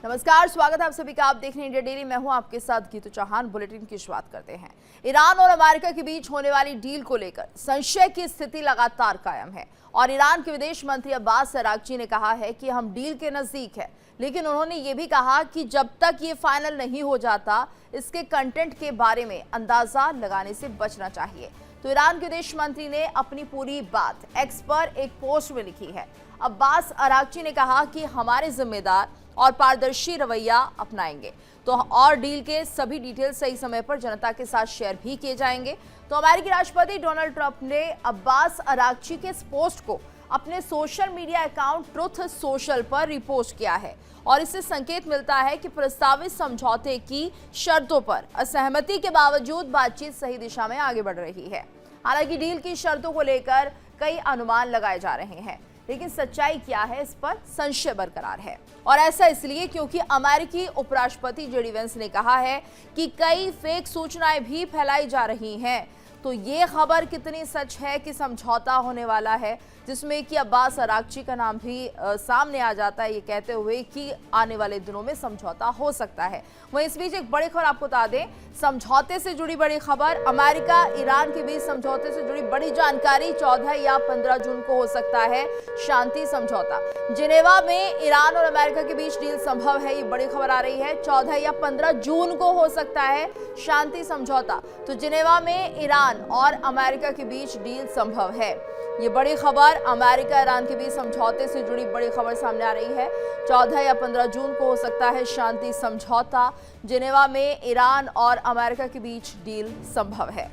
नमस्कार, स्वागत है आप सभी का। आप देख रहे हैं इंडिया डेली। मैं हूं आपके साथ गीतू चौहान। बुलेटिन की शुरुआत करते हैं। ईरान और अमेरिका के बीच होने वाली डील को लेकर संशय की स्थिति लगातार कायम है और ईरान के विदेश मंत्री अब्बास अरागची ने कहा है कि हम डील के नजदीक है, लेकिन उन्होंने ये भी कहा कि जब तक ये फाइनल नहीं हो जाता इसके कंटेंट के बारे में अंदाजा लगाने से बचना चाहिए। तो ईरान के विदेश मंत्री ने अपनी पूरी बात एक्स पर एक पोस्ट में लिखी है। अब्बास अरागची ने कहा कि हमारे जिम्मेदार और पारदर्शी रवैया अपनाएंगे तो और डील के सभी डिटेल्स सही समय पर जनता के साथ शेयर भी किए जाएंगे। तो अमेरिकी राष्ट्रपति डोनाल्ड ट्रंप ने अब्बास अरागची के इस पोस्ट को अपने social media account truth social पर रिपोस्ट किया है और इससे संकेत मिलता है कि प्रस्तावित समझौते की शर्तों पर असहमति के बावजूद बातचीत सही दिशा में आगे बढ़ रही है। हालांकि डील की शर्तों को लेकर कई अनुमान लगाए जा रहे हैं, लेकिन सच्चाई क्या है इस पर संशय बरकरार है। और ऐसा इसलिए क्योंकि अमेरिकी उपराष्ट्रपति जेडी वेंस ने कहा है कि कई फेक सूचनाएं भी फैलाई जा रही हैं। तो ये खबर कितनी सच है कि समझौता होने वाला है, जिसमें कि अब्बास अरागची का नाम भी सामने आ जाता है, ये कहते हुए कि आने वाले दिनों में समझौता हो सकता है। वहीं इस बीच एक बड़ी खबर आपको बता दें, समझौते से जुड़ी बड़ी खबर। अमेरिका ईरान के बीच समझौते से जुड़ी बड़ी जानकारी। 14 या 15 जून को हो सकता है शांति समझौता। जिनेवा में ईरान और अमेरिका के बीच डील संभव है, ये बड़ी खबर आ रही है। 14 या 15 जून को हो सकता है शांति समझौता। तो जिनेवा में ईरान और अमेरिका के बीच डील संभव है, ये बड़ी खबर। अमेरिका ईरान के बीच समझौते से जुड़ी बड़ी खबर सामने आ रही है। 14 या 15 जून को हो सकता है शांति समझौता। जिनेवा में ईरान और अमेरिका के बीच डील संभव है।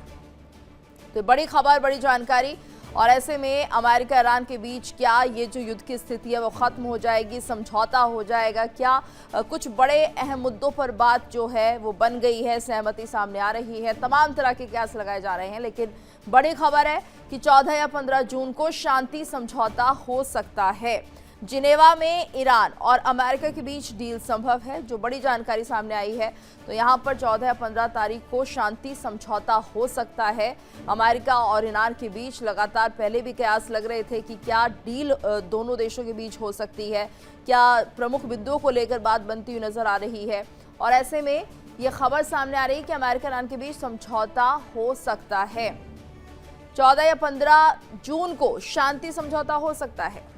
तो बड़ी खबर, बड़ी जानकारी। और ऐसे में अमेरिका ईरान के बीच क्या ये जो युद्ध की स्थिति है वो खत्म हो जाएगी, समझौता हो जाएगा क्या? कुछ बड़े अहम मुद्दों पर बात जो है वो बन गई है, सहमति सामने आ रही है, तमाम तरह के कयास लगाए जा रहे हैं। लेकिन बड़ी खबर है कि 14 या 15 जून को शांति समझौता हो सकता है। जिनेवा में ईरान और अमेरिका के बीच डील संभव है, जो बड़ी जानकारी सामने आई है। तो यहाँ पर 14 या 15 तारीख को शांति समझौता हो सकता है अमेरिका और ईरान के बीच। लगातार पहले भी कयास लग रहे थे कि क्या डील दोनों देशों के बीच हो सकती है, क्या प्रमुख बिंदुओं को लेकर बात बनती हुई नजर आ रही है। और ऐसे में ये खबर सामने आ रही है कि अमेरिका ईरान के बीच समझौता हो सकता है। 14 या 15 जून को शांति समझौता हो सकता है।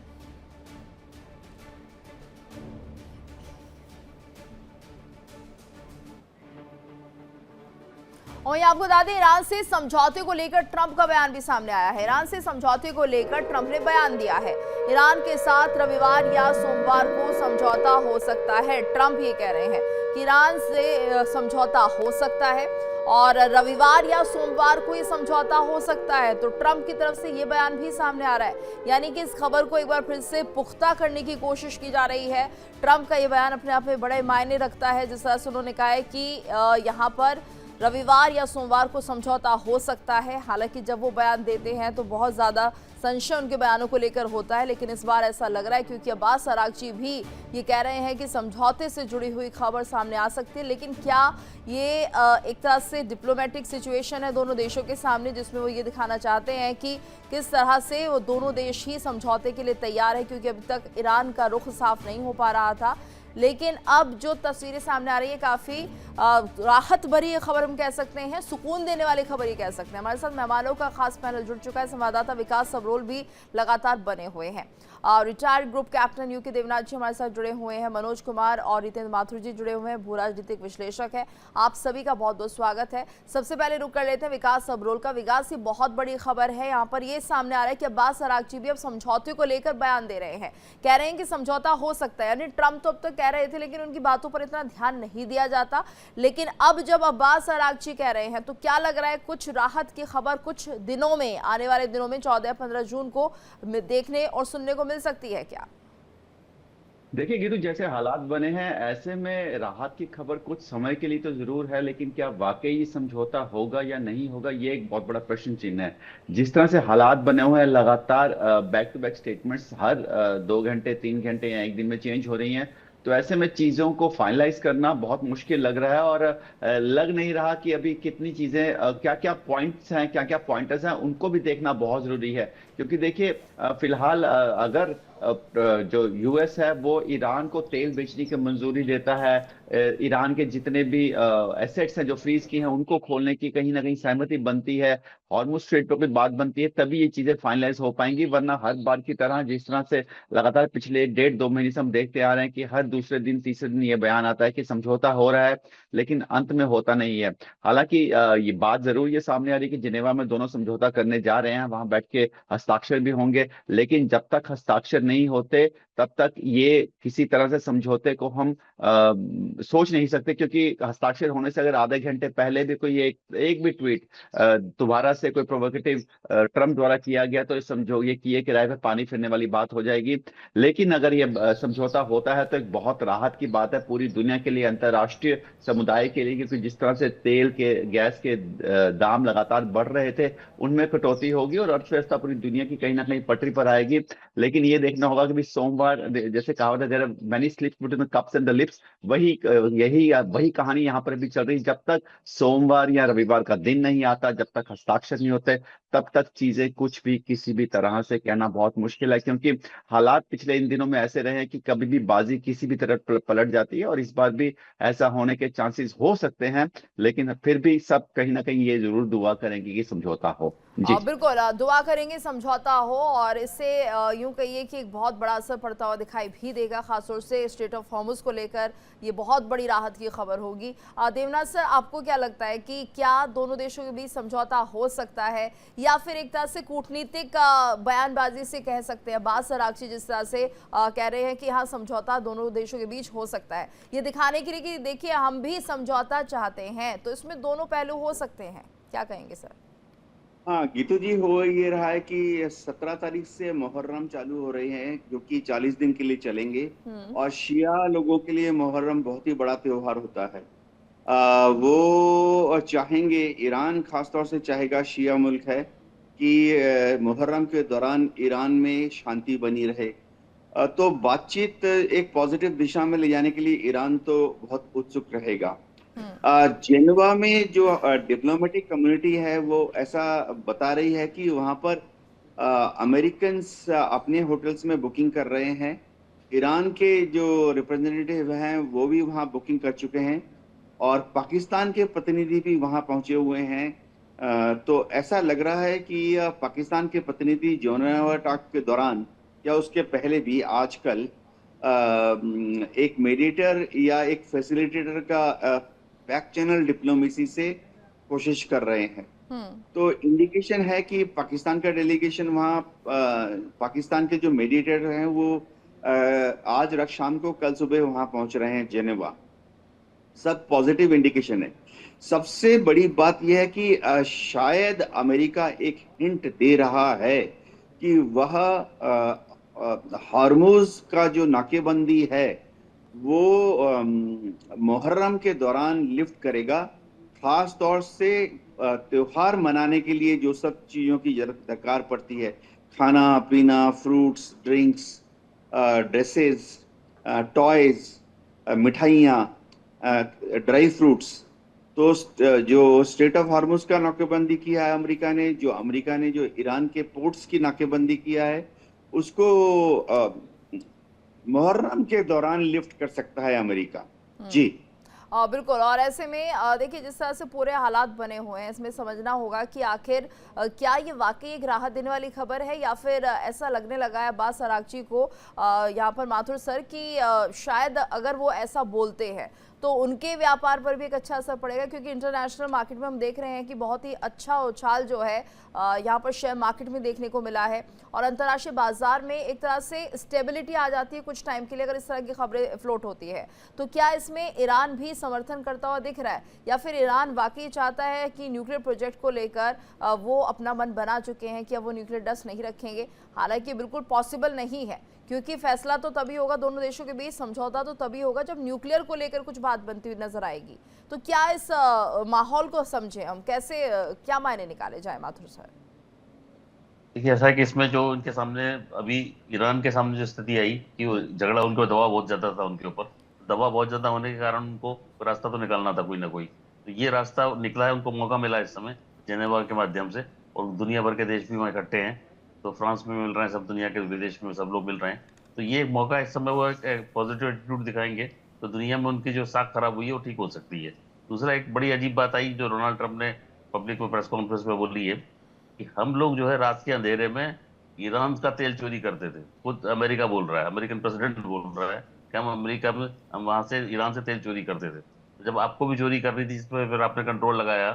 और आपको बता दें, ईरान से समझौते को लेकर ट्रंप का बयान भी सामने आया है। ईरान से समझौते को लेकर ट्रंप ने बयान दिया है। ईरान के साथ रविवार या सोमवार को समझौता हो सकता है। ट्रंप ये कह रहे हैं कि ईरान से समझौता हो सकता है और रविवार या सोमवार को ये समझौता हो सकता है। तो ट्रंप की तरफ से ये बयान भी सामने आ रहा है, यानी कि इस खबर को एक बार फिर से पुख्ता करने की कोशिश की जा रही है। ट्रंप का ये बयान अपने आप में बड़े मायने रखता है। जिस तरह से उन्होंने कहा है कि यहाँ पर रविवार या सोमवार को समझौता हो सकता है। हालांकि जब वो बयान देते हैं तो बहुत ज़्यादा संशय उनके बयानों को लेकर होता है, लेकिन इस बार ऐसा लग रहा है क्योंकि अब्बास अरागची भी ये कह रहे हैं कि समझौते से जुड़ी हुई खबर सामने आ सकती है। लेकिन क्या ये एक तरह से डिप्लोमेटिक सिचुएशन है दोनों देशों के सामने, जिसमें वो ये दिखाना चाहते हैं कि किस तरह से वो दोनों देश ही समझौते के लिए तैयार है, क्योंकि अभी तक ईरान का रुख साफ नहीं हो पा रहा था। लेकिन अब जो तस्वीरें सामने आ रही है काफ़ी राहत भरी ये खबर हम कह सकते हैं, सुकून देने वाली खबर ये कह सकते हैं। हमारे साथ मेहमानों का खास पैनल जुड़ चुका है। संवाददाता विकास सबरोल भी लगातार बने हुए हैं। Retired group captain UK Devnath ji हमारे साथ जुड़े हुए हैं। मनोज कुमार और रितेंद्र माथुर जी जुड़े हुए हैं, भू राजनीतिक विश्लेषक है। आप सभी का बहुत बहुत स्वागत है। सबसे पहले रुक कर लेते हैं विकास सबरोल का। विकास, ये बहुत बड़ी खबर है, यहाँ पर ये सामने आ रहा है कि अब्बास अरागची भी अब समझौते को लेकर बयान दे रहे हैं, कह रहे हैं कि समझौता हो सकता है। यानी ट्रंप तो अब तक कह रहे थे लेकिन उनकी बातों पर इतना ध्यान नहीं दिया जाता, लेकिन अब जब अब्बास अरागची कह रहे हैं तो क्या लग रहा है कुछ राहत की खबर कुछ दिनों में, आने वाले दिनों में 14 या 15 जून को देखने और सुनने को मिल सकती है क्या? देखिए गीतू, जैसे हालात बने हैं ऐसे में राहत की खबर कुछ समय के लिए तो जरूर है, लेकिन क्या वाकई समझौता होगा या नहीं होगा ये एक बहुत बड़ा प्रश्न चिन्ह है। जिस तरह से हालात बने हुए हैं, लगातार बैक टू बैक स्टेटमेंट्स हर 2 घंटे 3 घंटे या एक दिन में चेंज हो रही हैं, तो ऐसे में चीजों को फाइनलाइज करना बहुत मुश्किल लग रहा है। और लग नहीं रहा कि अभी कितनी चीजें, क्या क्या पॉइंट्स हैं, क्या क्या पॉइंटर्स हैं, उनको भी देखना बहुत जरूरी है। क्योंकि देखिए फिलहाल अगर जो यूएस है वो ईरान को तेल बेचने की मंजूरी देता है, ईरान के जितने भी एसेट्स हैं जो फ्रीज की हैं उनको खोलने की कहीं ना कहीं सहमति बनती है, हॉर्मुज स्ट्रेट पर कोई बात बनती है, तभी ये चीजें फाइनलाइज हो पाएंगी। वरना हर बार की तरह जिस तरह से लगातार पिछले 1.5 2 महीने से हम देखते आ रहे हैं कि हर दूसरे दिन तीसरे दिन ये बयान आता है कि समझौता हो रहा है, लेकिन अंत में होता नहीं है। हालांकि ये बात जरूर ये सामने आ रही है कि जिनेवा में दोनों समझौता करने जा रहे हैं, वहां बैठ के हस्ताक्षर भी होंगे, लेकिन जब तक हस्ताक्षर नहीं होते तब तक ये किसी तरह से समझौते को हम सोच नहीं सकते। क्योंकि हस्ताक्षर होने से अगर आधे घंटे पहले भी कोई एक भी ट्वीट दोबारा से कोई प्रोवोकेटिव ट्रम्प द्वारा किया गया तो समझो ये किए किराए पे पानी फिरने वाली बात हो जाएगी। लेकिन अगर ये समझौता होता है तो एक बहुत राहत की बात है पूरी दुनिया के लिए, अंतर्राष्ट्रीय समुदाय के लिए, क्योंकि जिस तरह से तेल के गैस के दाम लगातार बढ़ रहे थे उनमें कटौती होगी और अर्थव्यवस्था पूरी दुनिया की कहीं ना कहीं पटरी पर आएगी। लेकिन ये देखना होगा कि भी सोमवार, जैसे कहा था, there are many slips between the cups and the lips, वही वही कहानी यहाँ पर भी चल रही। जब तक सोमवार या रविवार का दिन नहीं आता, जब तक हस्ताक्षर नहीं होते, तब तक चीजें कुछ भी किसी भी तरह से कहना बहुत मुश्किल है। क्योंकि हालात पिछले इन दिनों में ऐसे रहे हैं कि कभी भी बाजी किसी भी तरह पलट जाती है, और इस बार भी ऐसा होने के चांसेस हो सकते हैं। लेकिन फिर भी सब कहीं ना कहीं ये जरूर दुआ करेंगे कि समझौता हो। जी बिल्कुल दुआ करेंगे समझौता हो, और इससे यूं कहिए कि एक बहुत बड़ा असर पड़ता हुआ दिखाई भी देगा, खासतौर से स्ट्रेट ऑफ हॉर्मुज को लेकर ये बहुत बड़ी राहत की खबर होगी। देवनाथ सर, आपको क्या लगता है कि क्या दोनों देशों के बीच समझौता हो सकता है, या फिर एक तरह से कूटनीतिक बयानबाजी से कह सकते हैं, अब्बास अरागची जिस तरह से कह रहे हैं कि हाँ समझौता दोनों देशों के बीच हो सकता है, ये दिखाने के लिए कि देखिए हम भी समझौता चाहते हैं, तो इसमें दोनों पहलू हो सकते हैं, क्या कहेंगे सर? हाँ गीतू जी, हो ये रहा है कि 17 तारीख से मुहर्रम चालू हो रहे हैं जो कि 40 दिन के लिए चलेंगे। और शिया लोगों के लिए मुहर्रम बहुत ही बड़ा त्योहार होता है। वो चाहेंगे, ईरान खासतौर से चाहेगा, शिया मुल्क है, कि मुहर्रम के दौरान ईरान में शांति बनी रहे। तो बातचीत एक पॉजिटिव दिशा में ले जाने के लिए ईरान तो बहुत उत्सुक रहेगा। जेनेवा में जो डिप्लोमेटिक कम्युनिटी है वो ऐसा बता रही है कि वहां पर अमेरिकन्स अपने होटल्स में बुकिंग कर रहे हैं। ईरान के जो रिप्रेजेंटेटिव हैं वो भी वहां बुकिंग कर चुके हैं, और पाकिस्तान के प्रतिनिधि भी वहां पहुंचे हुए हैं। तो ऐसा लग रहा है कि पाकिस्तान के प्रतिनिधि जेनेवा टॉक के दौरान या उसके पहले भी आजकल एक मेडिएटर या एक फैसिलिटेटर का बैक चैनल डिप्लोमेसी से कोशिश कर रहे हैं। तो इंडिकेशन है कि पाकिस्तान का डेलीगेशन वहाँ, पाकिस्तान के जो मेडिएटर हैं वो आज रात शाम को, कल सुबह वहाँ पहुंच रहे हैं जेनेवा। सब पॉजिटिव इंडिकेशन है। सबसे बड़ी बात यह है कि शायद अमेरिका एक हिंट दे रहा है कि वह हार्मुज का जो नाकेबंदी है वो मुहर्रम के दौरान लिफ्ट करेगा। खास तौर से त्योहार मनाने के लिए जो सब चीज़ों की जरूरत दरकार पड़ती है, खाना पीना, फ्रूट्स, ड्रिंक्स, ड्रेसेस, टॉयज, मिठाइयाँ, ड्राई फ्रूट्स, तो जो स्ट्रेट ऑफ हार्मुज का नाकेबंदी किया है अमेरिका ने, जो ईरान के पोर्ट्स की नाकेबंदी किया है, उसको मुहर्रम के दौरान लिफ्ट कर सकता है अमेरिका। जी बिल्कुल। और ऐसे में देखिए जिस तरह से पूरे हालात बने हुए हैं, इसमें समझना होगा कि आखिर क्या ये वाकई एक राहत देने वाली खबर है, या फिर ऐसा लगने लगा है अब्बास अरागची को यहाँ पर माथुर सर कि शायद अगर वो ऐसा बोलते हैं तो उनके व्यापार पर भी एक अच्छा असर पड़ेगा, क्योंकि इंटरनेशनल मार्केट में हम देख रहे हैं कि बहुत ही अच्छा उछाल जो है यहाँ पर शेयर मार्केट में देखने को मिला है, और अंतर्राष्ट्रीय बाजार में एक तरह से स्टेबिलिटी आ जाती है कुछ टाइम के लिए अगर इस तरह की खबरें फ्लोट होती है। तो क्या इसमें ईरान भी समर्थन करता हुआ दिख रहा है, या फिर ईरान वाकई चाहता है कि न्यूक्लियर प्रोजेक्ट को लेकर वो अपना मन बना चुके हैं कि अब वो न्यूक्लियर डस्ट नहीं रखेंगे? हालांकि बिल्कुल पॉसिबल नहीं है, क्योंकि फैसला तो तभी होगा दोनों देशों के बीच, समझौता तो तभी होगा जब न्यूक्लियर को लेकर कुछ बात बनती हुई नजर आएगी। तो क्या इस माहौल को समझे हम, कैसे क्या मायने निकाले जाए माथुर सर? देखिए, ऐसा है कि इसमें जो उनके सामने अभी ईरान के सामने जो स्थिति आई कि वो झगड़ा, उनको दबाव बहुत ज्यादा था उनके ऊपर, दबाव बहुत ज्यादा होने के कारण उनको रास्ता तो निकालना था कोई ना कोई। तो ये रास्ता निकला है, उनको मौका मिला इस समय जेनेवा के माध्यम से, और दुनिया भर के देश भी वहाँ इकट्ठे हैं। तो फ्रांस में मिल रहे हैं, सब दुनिया के विदेश में सब लोग मिल रहे हैं। तो ये एक मौका, इस समय वो एक पॉजिटिव एटीट्यूड दिखाएंगे तो दुनिया में उनकी जो साख खराब हुई है वो ठीक हो सकती है। दूसरा, एक बड़ी अजीब बात आई जो डोनाल्ड ट्रंप ने पब्लिक में प्रेस कॉन्फ्रेंस में बोली है कि हम लोग जो है रात के अंधेरे में ईरान का तेल चोरी करते थे। खुद अमेरिका बोल रहा है, अमेरिकन प्रेसिडेंट बोल रहा है कि हम अमेरिका में, हम वहां से ईरान से तेल चोरी करते थे। तो जब आपको भी चोरी करनी थी, इस पर फिर आपने कंट्रोल लगाया,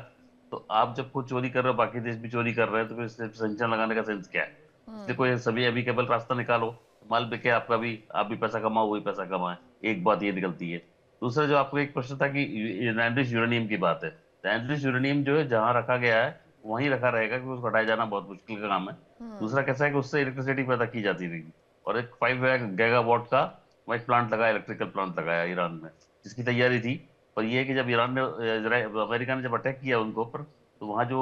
तो आप जब खुद चोरी कर रहे हो, बाकी देश भी चोरी कर रहे हैं, तो फिर सैंक्शन लगाने का सेंस क्या है? इसलिए कोई सभी अभी केवल रास्ता निकालो, माल बिके, आपका भी, आप भी पैसा कमाओ, वही पैसा कमाए। एक बात ये निकलती है। दूसरा, जो आपको एक प्रश्न था कि एनरिच्ड यूरेनियम की बात है, तो एनरिच्ड यूरेनियम जो है जहां रखा गया है वहीं रखा रहेगा, क्योंकि उसको हटाया जाना बहुत मुश्किल का काम है। दूसरा कैसा है कि उससे इलेक्ट्रिसिटी पैदा की जाती रहेगी, और एक 5 गीगावाट का वहाँ एक प्लांट लगाया, इलेक्ट्रिकल प्लांट लगाया ईरान में, जिसकी तैयारी थी। पर यह है कि जब ईरान ने, अमेरिका ने जब अटैक किया उनको ऊपर, तो वहाँ जो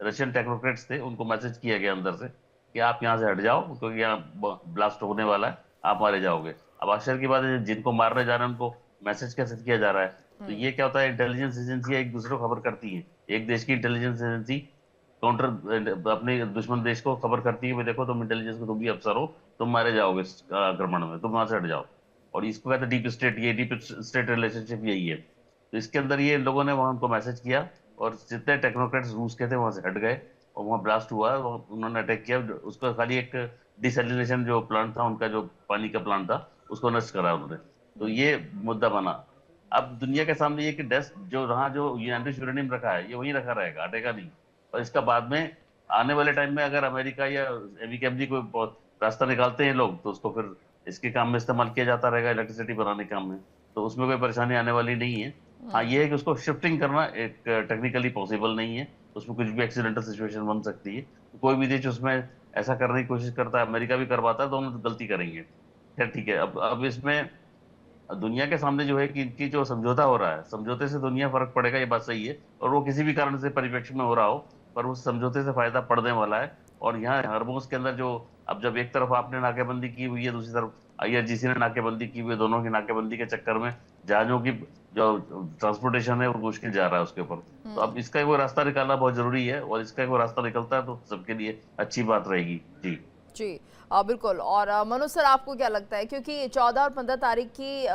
रशियन टेक्नोक्रेट्स थे उनको मैसेज किया गया अंदर से कि आप यहाँ से हट जाओ, क्योंकि यहाँ ब्लास्ट होने वाला है, आप मारे जाओगे। अब आश्चर्य की बात है, जिनको मारने जा रहे हैं उनको मैसेज कैसे किया जा रहा है? तो ये क्या होता है, इंटेलिजेंस एजेंसियां एक दूसरे को खबर करती हैं। एक देश की इंटेलिजेंस एजेंसी काउंटर अपने दुश्मन देश को खबर करती है, भाई देखो तुम इंटेलिजेंस के तुम भी अफसर हो, तुम मारे जाओगे इस आक्रमण में, तुम वहां से हट जाओ। और इसको कहते हैं डीप स्टेट, ये डीप स्टेट रिलेशनशिप यही है। तो इसके अंदर ये लोगों ने वहां उनको मैसेज किया, और जितने टेक्नोक्रेट्स रूस के थे वहां से हट गए, और वहां ब्लास्ट हुआ, उन्होंने अटैक किया। उसका खाली एक डिसैलिनेशन जो प्लांट था उनका, जो पानी का प्लांट था, उसको नष्ट करा उन्होंने। तो ये मुद्दा बना। अब दुनिया के सामने ये कि डेस्क जो रहा, जो एनरिच्ड यूरेनियम रखा है, ये वहीं रखा रहेगा, हटेगा नहीं। और इसका बाद में आने वाले टाइम में अगर अमेरिका या एवीकेएमजी कोई रास्ता निकालते हैं लोग, तो उसको फिर इसके काम में इस्तेमाल किया जाता रहेगा, इलेक्ट्रिसिटी बनाने के काम में। तो उसमें कोई परेशानी आने वाली नहीं है। हाँ, ये है कि उसको शिफ्टिंग करना एक टेक्निकली पॉसिबल नहीं है, उसमें कुछ भी एक्सीडेंटल सिचुएशन बन सकती है। तो कोई भी देश उसमें ऐसा करने की कोशिश करता है, अमेरिका भी करवाता है, दोनों गलती करेंगे। खैर ठीक है। अब इसमें दुनिया के सामने जो है कि इनकी जो समझौता हो रहा है, समझौते से दुनिया फर्क पड़ेगा, ये बात सही है। और वो किसी भी कारण से परिप्रेक्ष्य में हो रहा हो, पर उस समझौते से फायदा पड़ने वाला है। और यहाँ हॉर्मुज़ के अंदर जो, अब जब एक तरफ आपने नाकेबंदी की हुई है, दूसरी तरफ आईआरजीसी ने नाकेबंदी की हुई है, दोनों की नाकेबंदी के चक्कर में जहाजों की जो ट्रांसपोर्टेशन है वो मुश्किल जा रहा है उसके ऊपर। तो अब इसका वो रास्ता निकालना बहुत जरूरी है, और इसका वो रास्ता निकलता है तो सबके लिए अच्छी बात रहेगी। जी जी बिल्कुल। और मनोज सर, आपको क्या लगता है, क्योंकि 14 और 15 तारीख की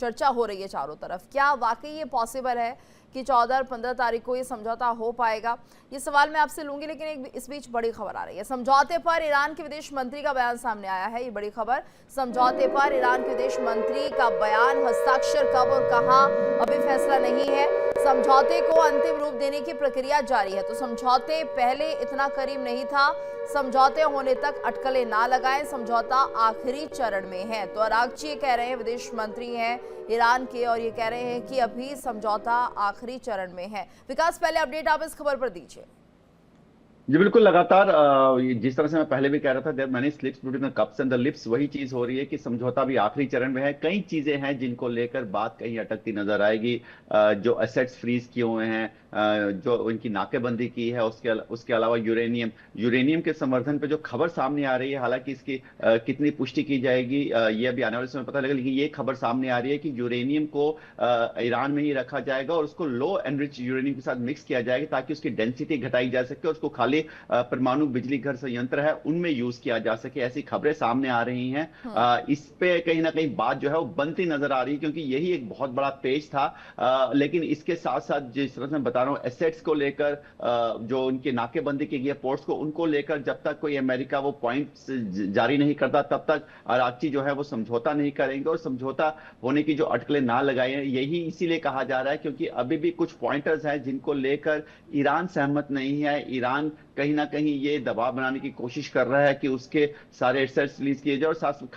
चर्चा हो रही है चारों तरफ, क्या वाकई ये पॉसिबल है कि 14 और 15 तारीख को ये समझौता हो पाएगा? ये सवाल मैं आपसे लूंगी, लेकिन इस बीच बड़ी खबर आ रही है। समझौते पर ईरान के विदेश मंत्री का बयान सामने आया है, ये बड़ी खबर। समझौते पर ईरान के विदेश मंत्री का बयान, हस्ताक्षर कब और कहां अभी फैसला नहीं है। समझौते को अंतिम रूप देने की प्रक्रिया जारी है। तो समझौते पहले इतना करीब नहीं था, समझौते होने तक अटकलें ना लगाएं, समझौता आखिरी चरण में है। तो अरागची कह रहे हैं, विदेश मंत्री हैं ईरान के, और ये कह रहे हैं कि अभी समझौता आखिरी चरण में है। विकास, पहले अपडेट आप इस खबर पर दीजिए। जी बिल्कुल, लगातार जिस तरह से मैं पहले भी कह रहा था, there many slips between the cups and the lips, वही चीज हो रही है कि समझौता भी आखिरी चरण में है। कई चीजें हैं जिनको लेकर बात कहीं अटकती नजर आएगी। जो एसेट्स फ्रीज किए हुए हैं, जो उनकी नाकेबंदी की है, उसके अलावा यूरेनियम के संवर्धन पे जो खबर सामने आ रही है, हालांकि इसकी कितनी पुष्टि की जाएगी ये अभी आने वाले समय पता लगेगा, लेकिन ये खबर सामने आ रही है कि यूरेनियम को ईरान में ही रखा जाएगा और उसको लो एनरिच यूरेनियम के साथ मिक्स किया जाएगा, ताकि उसकी डेंसिटी घटाई जा सके और उसको खाली परमाणु बिजली घर संयंत्र है उनमें यूज किया जा सके। ऐसी खबरें सामने आ रही हैं। इस पे कहीं ना कहीं बात जो है वो बनती नजर आ रही है, क्योंकि यही एक बहुत बड़ा पेज था। लेकिन इसके साथ साथ जिस तरह से मैं बता रहा हूँ, एसेट्स को लेकर, जो उनके नाकेबंदी की गई पोर्ट्स को, उनको लेकर जब तक कोई अमेरिका वो पॉइंट्स जारी नहीं करता, तब तक अरागची जो है वो समझौता नहीं करेंगे। और समझौता होने की जो अटकलें ना लगाए हैं, यही इसीलिए कहा जा रहा है क्योंकि अभी भी कुछ पॉइंटर्स हैं जिनको लेकर ईरान सहमत नहीं है। ईरान कहीं ना कहीं ये दबाव बनाने की कोशिश कर रहा है कि उसके सारे एसेट्स रिलीज किए जाए। और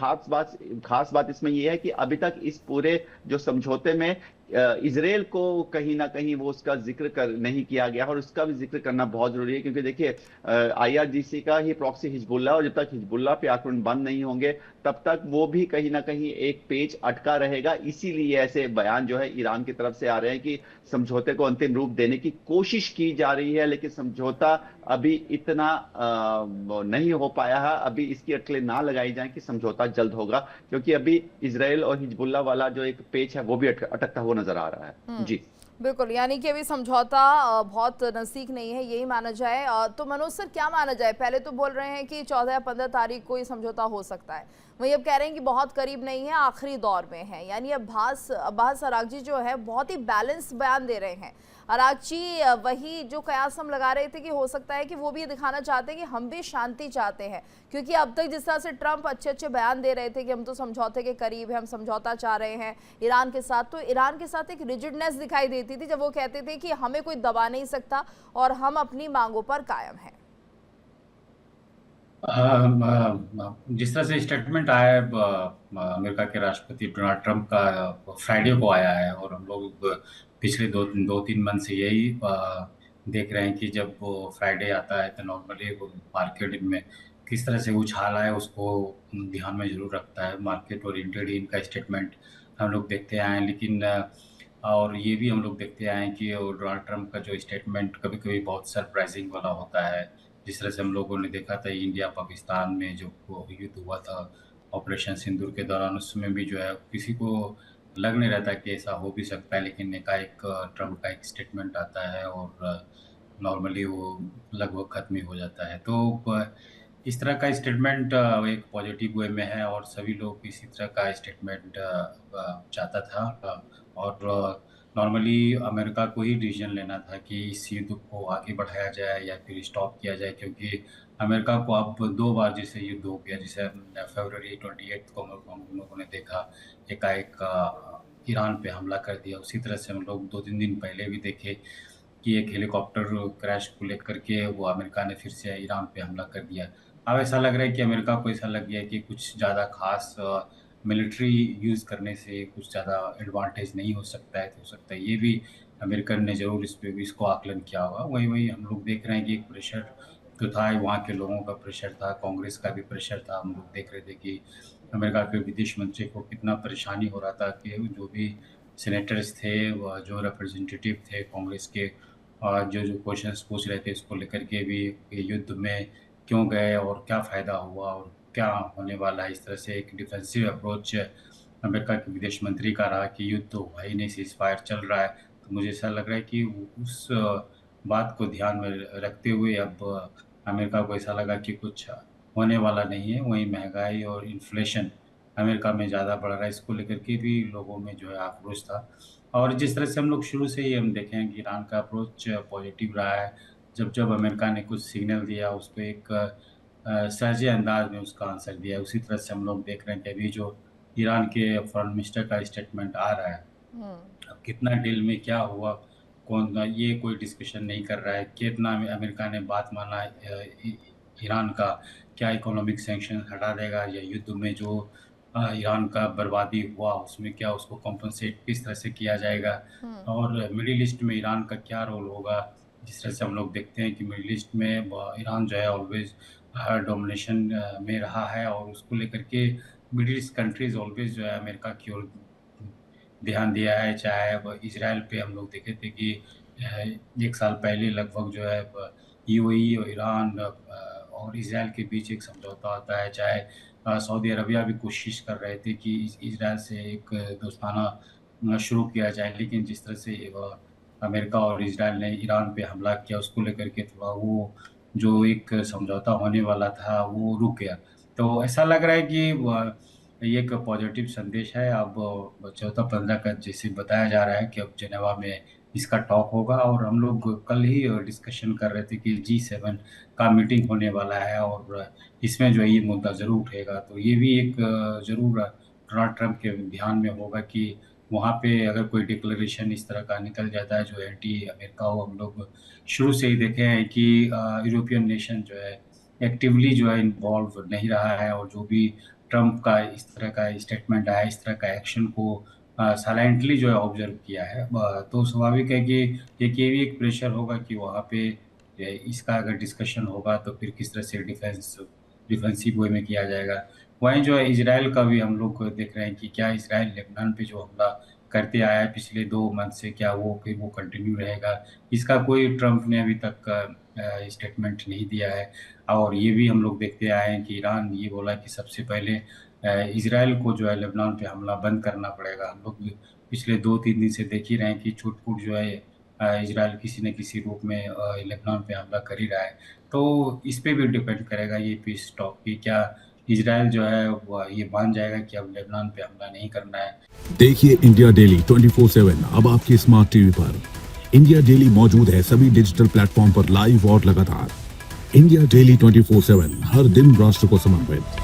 खास बात इसमें यह है कि अभी तक इस पूरे जो समझौते में इजराइल को कहीं ना कहीं वो उसका जिक्र नहीं किया गया, और उसका भी जिक्र करना बहुत जरूरी है, क्योंकि देखिए आईआरजीसी का ही प्रॉक्सी हिजबुल्लाह, और जब तक हिजबुल्लाह पे आक्रमण बंद नहीं होंगे तब तक वो भी कहीं ना कहीं एक पेच अटका रहेगा। इसीलिए ऐसे बयान जो है ईरान की तरफ से आ रहे हैं कि समझौते को अंतिम रूप देने की कोशिश की जा रही है, लेकिन समझौता अभी इतना नहीं हो पाया है। अभी इसकी अटकलें ना लगाई जाएं कि समझौता जल्द होगा, क्योंकि अभी इजराइल और हिजबुल्लाह वाला जो एक पेच है वो भी अटकता हुआ नजर आ रहा है। जी बिल्कुल, यानी कि अभी समझौता बहुत नज़दीक नहीं है, यही माना जाए। तो मनोज सर, क्या माना जाए? पहले तो बोल रहे हैं कि 14 या 15 तारीख को ये समझौता हो सकता है, वहीं अब कह रहे हैं कि बहुत करीब नहीं है, आखिरी दौर में है। यानी अब्बास अरागची जो है बहुत ही बैलेंस बयान दे रहे हैं। अरागची वही जो कयास हम लगा रहे थे कि हो सकता है कि वो भी ये दिखाना चाहते हैं कि हम भी शांति चाहते हैं, क्योंकि अब तक जिस तरह से ट्रंप अच्छे अच्छे बयान दे रहे थे कि हम तो समझौते के करीब हैं, हम समझौता चाह रहे हैं ईरान के साथ, तो ईरान के साथ एक रिजिडनेस दिखाई देती थी जब वो कहते थे कि हमें कोई दबा नहीं सकता और हम अपनी मांगों पर कायम हैं। जिस तरह से स्टेटमेंट आया है अमेरिका के राष्ट्रपति डोनाल्ड ट्रंप का फ्राइडे को आया है, और हम लोग पिछले दो तीन मंथ से यही देख रहे हैं कि जब वो फ्राइडे आता है तो नॉर्मली वो मार्केट में किस तरह से उछाल आए उसको ध्यान में जरूर रखता है। मार्केट ओरिएंटेड इनका स्टेटमेंट हम लोग देखते आए हैं, लेकिन और ये भी हम लोग देखते आए हैं कि डोनाल्ड ट्रंप का जो स्टेटमेंट कभी कभी बहुत सरप्राइजिंग वाला होता है। जिस तरह से हम लोगों ने देखा था इंडिया पाकिस्तान में जो युद्ध हुआ था ऑपरेशन सिंदूर के दौरान, उसमें भी जो है किसी को लग नहीं रहा था कि ऐसा हो भी सकता है, लेकिन एकाएक ट्रम्प का एक स्टेटमेंट आता है और नॉर्मली वो लगभग खत्म ही हो जाता है। तो इस तरह का स्टेटमेंट एक पॉजिटिव वे में है और सभी लोग इसी तरह का स्टेटमेंट चाहता था। और नॉर्मली अमेरिका को ही डिसीजन लेना था कि इस युद्ध को आगे बढ़ाया जाए या फिर स्टॉप किया जाए, क्योंकि अमेरिका को अब 2 बार जैसे युद्ध हो गया। जैसे फरवरी 28 को हम लोगों ने देखा एकाएक ईरान पे हमला कर दिया। उसी तरह से हम लोग 2-3 दिन पहले भी देखे कि एक हेलीकॉप्टर क्रैश को लेकर के वो अमेरिका ने फिर से ईरान पे हमला कर दिया। अब ऐसा लग रहा है कि अमेरिका को ऐसा लग गया कि कुछ ज़्यादा खास मिलिट्री यूज़ करने से कुछ ज़्यादा एडवांटेज नहीं हो सकता है। तो हो सकता है ये भी अमेरिकन ने ज़रूर इस पे भी इसको आकलन किया होगा। वही वही हम लोग देख रहे हैं कि एक प्रेशर तो था ही, वहाँ के लोगों का प्रेशर था, कांग्रेस का भी प्रेशर था। हम लोग देख रहे थे कि अमेरिका के विदेश मंत्री को कितना परेशानी हो रहा था कि जो भी सेनेटर्स थे, जो रिप्रेजेंटेटिव थे कांग्रेस के, जो क्वेश्चंस पूछ रहे थे इसको लेकर के भी, ये युद्ध में क्यों गए और क्या फ़ायदा हुआ और क्या होने वाला है। इस तरह से एक डिफेंसिव अप्रोच अमेरिका के विदेश मंत्री का रहा कि युद्ध तो है ही नहीं, सीज़ फायर चल रहा है। तो मुझे ऐसा लग रहा है कि उस बात को ध्यान में रखते हुए अब अमेरिका को ऐसा लगा कि कुछ होने वाला नहीं है। वहीं महंगाई और इन्फ्लेशन अमेरिका में ज़्यादा बढ़ रहा है, इसको लेकर के भी लोगों में जो है आक्रोश था। और जिस तरह से हम लोग शुरू से ही हम देखें हैं कि ईरान का अप्रोच पॉजिटिव रहा है। जब अमेरिका ने कुछ सिग्नल दिया उसको एक सहजे अंदाज में उसका आंसर दिया। उसी तरह से हम लोग देख रहे हैं कि अभी जो ईरान के फॉरेन मिनिस्टर का स्टेटमेंट आ रहा है, अब कितना डील में क्या हुआ कौन, ये कोई डिस्कशन नहीं कर रहा है। कितना अमेरिका ने बात माना ईरान का, क्या इकोनॉमिक सैंक्शन हटा देगा या युद्ध में जो ईरान का बर्बादी हुआ उसमें क्या उसको कॉम्पनसेट किस तरह से किया जाएगा, और मिडिल ईस्ट में ईरान का क्या रोल होगा। जिस तरह से हम लोग देखते हैं कि मिडिल ईस्ट में ईरान जो है ऑलवेज डोमिनेशन में रहा है, और उसको लेकर के मिडिल ईस्ट कंट्रीज ऑलवेज जो है अमेरिका की ओर ध्यान दिया है। चाहे अब इसराइल पे हम लोग देखे थे कि 1 साल पहले लगभग जो है यूएई और ईरान और इसराइल के बीच एक समझौता होता है। चाहे सऊदी अरबिया भी कोशिश कर रहे थे कि इसराइल से एक दोस्ताना शुरू किया जाए, लेकिन जिस तरह से अमेरिका और इसराइल ने ईरान पे हमला किया उसको लेकर के थोड़ा वो जो एक समझौता होने वाला था वो रुक गया। तो ऐसा लग रहा है कि ये एक पॉजिटिव संदेश है। अब 14-15 का जैसे बताया जा रहा है कि अब जेनेवा में इसका टॉक होगा, और हम लोग कल ही डिस्कशन कर रहे थे कि G7 का मीटिंग होने वाला है और इसमें जो है ये मुद्दा ज़रूर उठेगा। तो ये भी एक ज़रूर डोनाल्ड ट्रंप के ध्यान में होगा कि वहाँ पे अगर कोई डिक्लेरेशन इस तरह का निकल जाता है जो एंटी अमेरिका हो। हम लोग शुरू से ही देखे हैं कि यूरोपियन नेशन जो है एक्टिवली जो है इन्वॉल्व नहीं रहा है, और जो भी ट्रंप का इस तरह का स्टेटमेंट आया, इस तरह का एक्शन को साइलेंटली जो है ऑब्जर्व किया है। तो स्वाभाविक है कि ये भी एक प्रेशर होगा कि वहाँ पे इसका अगर डिस्कशन होगा तो फिर किस तरह से डिफेंसिव वे में किया जाएगा। वहीं जो है इजराइल का भी हम लोग देख रहे हैं कि क्या इजराइल लेबनान पे जो हमला करते आया है पिछले 2 मंथ से, क्या वो फिर वो कंटिन्यू रहेगा, इसका कोई ट्रंप ने अभी तक स्टेटमेंट नहीं दिया है। और ये भी हम लोग देखते आए हैं कि ईरान ये बोला कि सबसे पहले इजराइल को जो है लेबनान पे हमला बंद करना पड़ेगा। हम लोग पिछले 2-3 दिन से देख ही रहे हैं कि छूट-फूट जो है इजराइल किसी न किसी रूप में लेबनान पे हमला कर ही रहा है। तो इस पे भी डिपेंड करेगा ये पीस टॉक कि क्या इजराइल जो है वो ये मान जाएगा कि अब लेबनान पे हमला नहीं करना है। देखिए इंडिया डेली 24/7 अब आपके स्मार्ट टीवी पर। इंडिया डेली मौजूद है सभी डिजिटल प्लेटफॉर्म पर लाइव और लगातार। इंडिया डेली 24/7 हर दिन राष्ट्र को समर्पित।